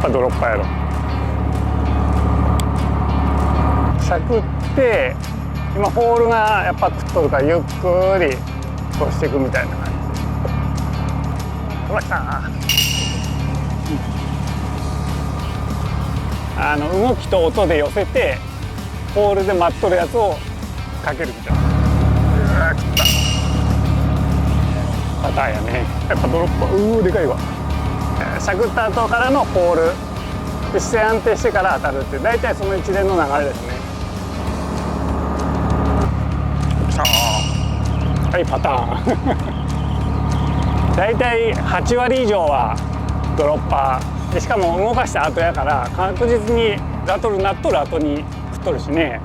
ぱドロッパーやろ。しゃくって今ホールがやっぱ食っとるからゆっくりこうしていくみたいな感じ。ほら来た。動きと音で寄せてホールで待っとるやつをかけるみたいな。うわ食ったパターンやね。やっぱドロッパーでかいわ。しゃくった後からのホールで姿勢安定してから当たるって大体その一連の流れですね。はいパターン大体8割以上はドロッパーで、しかも動かした後やから確実にラトルなっとる後に食っとるしね。